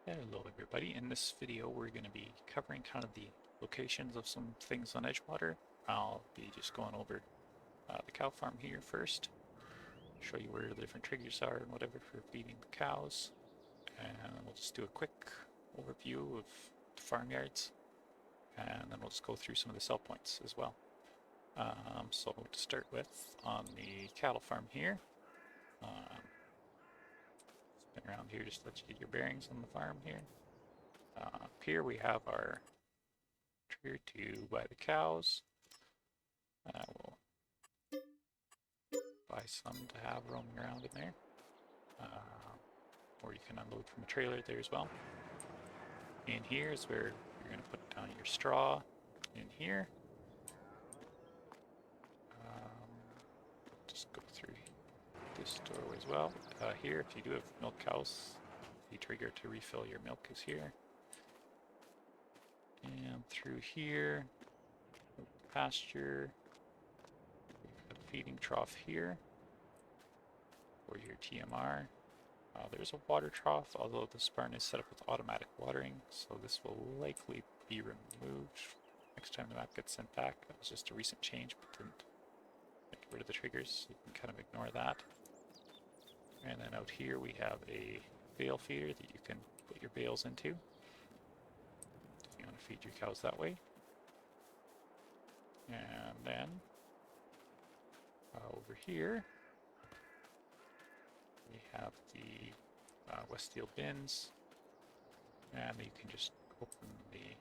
Hello everybody, in this video we're going to be covering kind of the locations of some things on Edgewater. I'll be just going over the cow farm here first, show you where the different triggers are and whatever for feeding the cows, and we'll just do a quick overview of the farmyards, and then we'll just go through some of the sell points as well. So to start with, on the cattle farm here, spin around here just to let you get your bearings on the farm here. Up here we have our trigger to buy the cows. We'll buy some to have roaming around in there. Or you can unload from a trailer there as well. In here is where you're going to put down your straw in here. Just go through this doorway as well. Here, if you do have milk cows, the trigger to refill your milk is here. And through here, pasture, we've got a feeding trough here for your TMR. There's a water trough, although this barn is set up with automatic watering, so this will likely be removed next time the map gets sent back. That was just a recent change, but didn't get rid of the triggers, so you can kind of ignore that. And then out here we have a bale feeder that you can put your bales into if you want to feed your cows that way. And then over here we have the Westfield bins, and you can just open the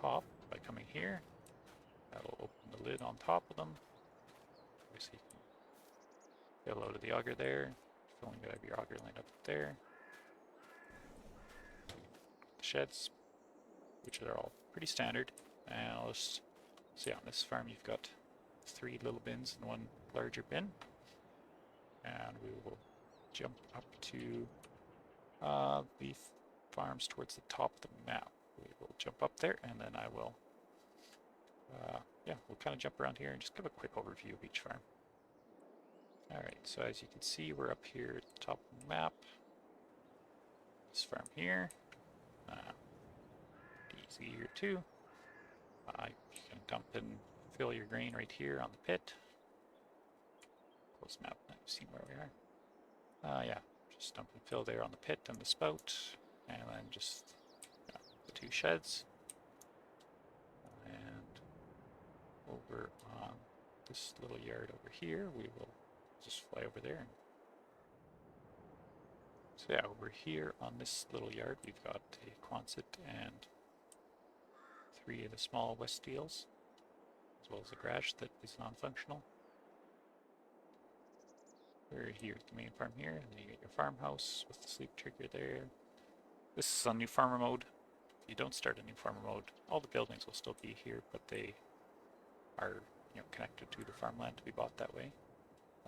top by coming here. That'll open the lid on top of them. Obviously you can get a load of the auger there. You've only got to have your auger lined up there. The sheds, which are all pretty standard. And I'll just see on this farm you've got 3 little bins and 1 larger bin. And we will jump up to the farms towards the top of the map. We will jump up there, and then I will, we'll kind of jump around here and just give a quick overview of each farm. Alright, so as you can see, we're up here at the top of the map. This farm here. Easy here too. You can dump and fill your grain right here on the pit. Close map, now you've seen where we are. Just dump and fill there on the pit and the spout, and then just the 2 sheds. And over on this little yard over here, we will just fly over there. So yeah, over here on this little yard, we've got a Quonset and 3 of the small Westfields, as well as a garage that is non-functional. We're here at the main farm here, and then you get your farmhouse with the sleep trigger there. This is on new farmer mode. If you don't start a new farmer mode, all the buildings will still be here, but they are connected to the farmland to be bought that way.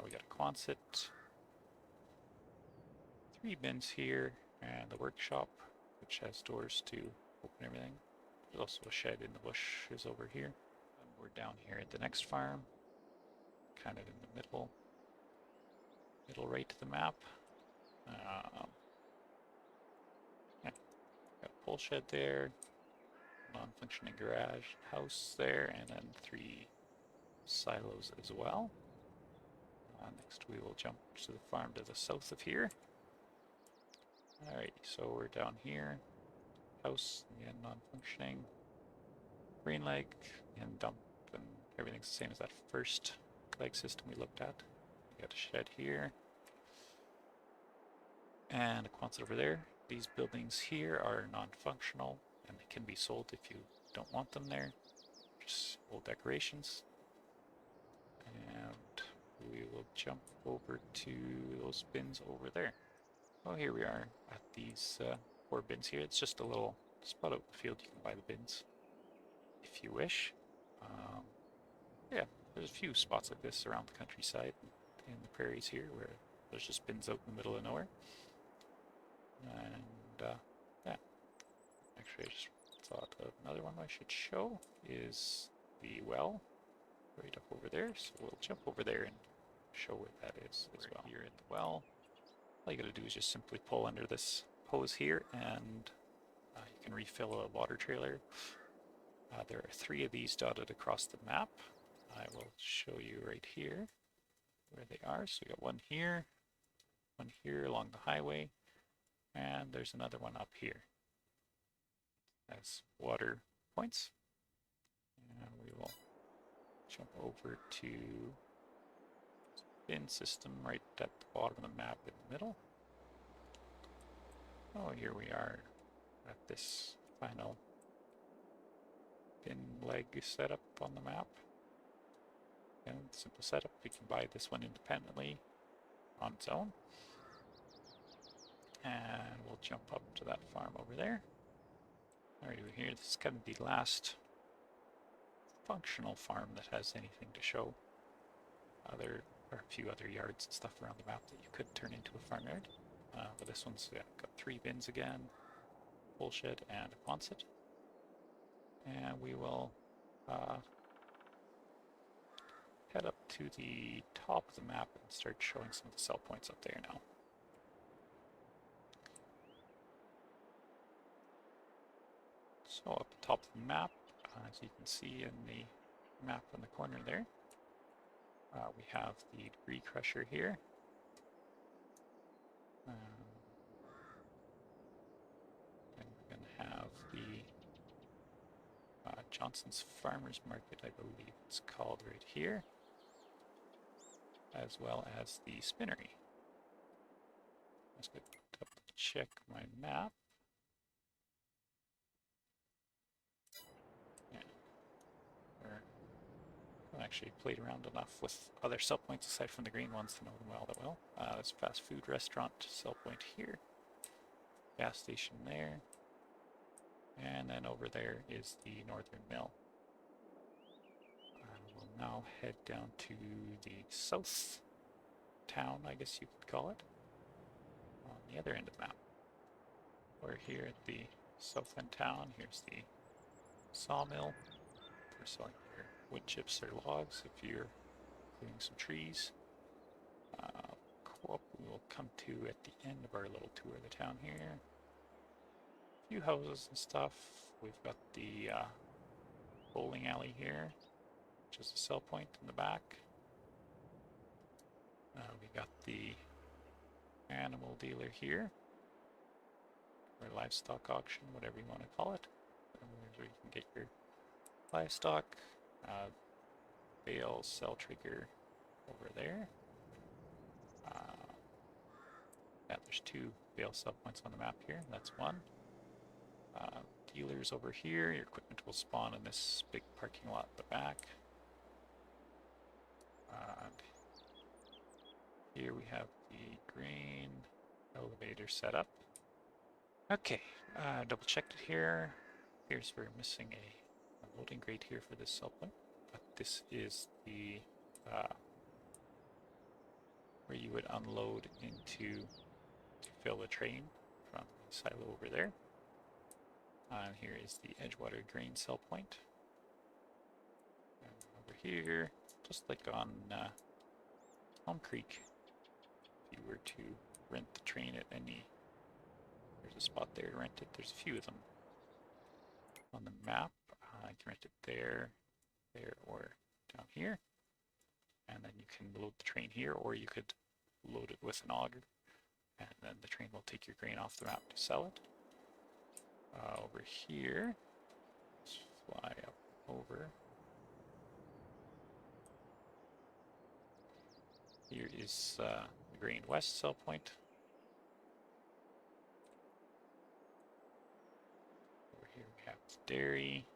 We got a Quonset, 3 bins here, and the workshop, which has doors to open everything. There's also a shed in the bushes over here. And we're down here at the next farm, kind of in the middle right to the map. Got a pole shed there, non-functioning garage, house there, and then 3 silos as well. Next we will jump to the farm to the south of here. Alright, so we're down here. House, again, non-functioning. Grain leg, and dump, and everything's the same as that first leg system we looked at. We got a shed here. And a Quonset over there. These buildings here are non-functional, and they can be sold if you don't want them there. Just old decorations. And we will jump over to those bins over there. Well, here we are at these 4 bins here. It's just a little spot out in the field. You can buy the bins if you wish. There's a few spots like this around the countryside in the prairies here where there's just bins out in the middle of nowhere. And actually I just thought of another one I should show is the well right up over there. So we'll jump over there and show where that is as well. Here at the well, all you gotta do is just simply pull under this hose here, and can refill a water trailer. There are 3 of these dotted across the map. I will show you right here where they are. So we got one here along the highway, and there's another one up here as water points. And we will jump over to bin system right at the bottom of the map in the middle. Oh, here we are at this final bin leg setup on the map. And simple setup, we can buy this one independently on its own. And we'll jump up to that farm over there. Alright, we're here. This is kind of the last functional farm that has anything to show. There are a few other yards and stuff around the map that you could turn into a farmyard. But this one's got 3 bins again, wool shed, and a Quonset. And we will head up to the top of the map and start showing some of the sell points up there now. So up the top of the map, as you can see in the map in the corner there, we have the debris crusher here. And we're going to have the Johnson's Farmers Market, I believe it's called, right here, as well as the spinnery. Let's go check my map. I've actually played around enough with other sell points aside from the green ones to know them well that well. There's a fast food restaurant sell point here, gas station there, and then over there is the Northern Mill. We'll now head down to the south town, I guess you could call it, on the other end of the map. We're here at the south end town. Here's the sawmill for selling your wood chips or logs if you're clearing some trees. Co-op we will come to at the end of our little tour of the town here. A few houses and stuff. We've got the bowling alley here, which is a sell point in the back. We got the animal dealer here, or livestock auction, whatever you want to call it. Where you can get your livestock. Bale sell trigger over there. Yeah, there's 2 bale sell points on the map here. That's one. Dealers over here. Your equipment will spawn in this big parking lot at the back. And here we have the grain elevator set up. Okay, double checked it here. Here's where we're missing a loading grate here for this sell point, but this is the where you would unload into to fill the train from the silo over there. And here is the Edgewater grain sell point. And over here, just like on Elm Creek, if you were to rent the train at any, there's a spot there to rent it. There's a few of them on the map. You can rent it there, or down here. And then you can load the train here, or you could load it with an auger, and then the train will take your grain off the map to sell it. Over here, let's fly up over. Here is the Grain West sell point. Over here we have the dairy,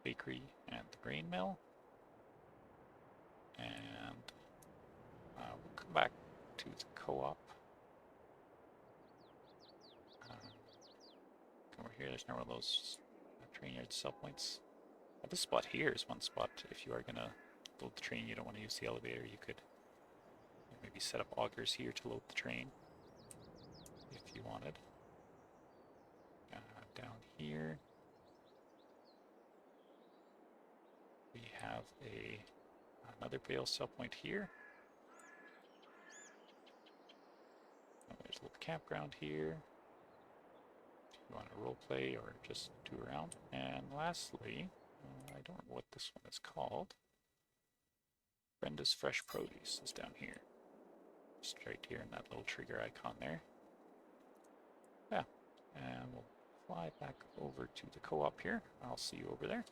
bakery, and the grain mill. And we'll come back to the co-op. Over here, there's none of those train yard sell points. This spot here is one spot. If you are going to load the train, you don't want to use the elevator, you could maybe set up augers here to load the train if you wanted. Down here, we have another bale sell point here. There's a little campground here. If you want to roleplay or just do around. And lastly, I don't know what this one is called. Brenda's Fresh Produce is down here. Just right here in that little trigger icon there. Yeah, and we'll fly back over to the co-op here. I'll see you over there.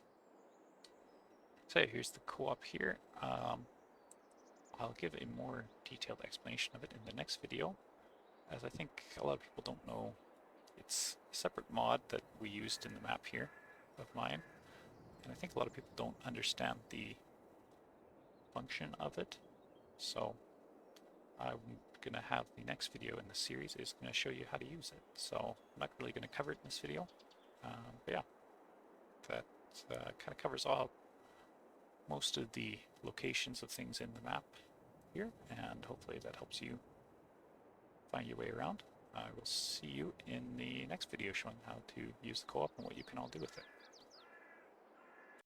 So here's the co-op here. I'll give a more detailed explanation of it in the next video, as I think a lot of people don't know it's a separate mod that we used in the map here of mine, and I think a lot of people don't understand the function of it. So I'm gonna have the next video in the series is gonna show you how to use it. So I'm not really gonna cover it in this video, but yeah, that kind of covers most of the locations of things in the map here, and hopefully that helps you find your way around. I will see you in the next video showing how to use the co-op and what you can all do with it.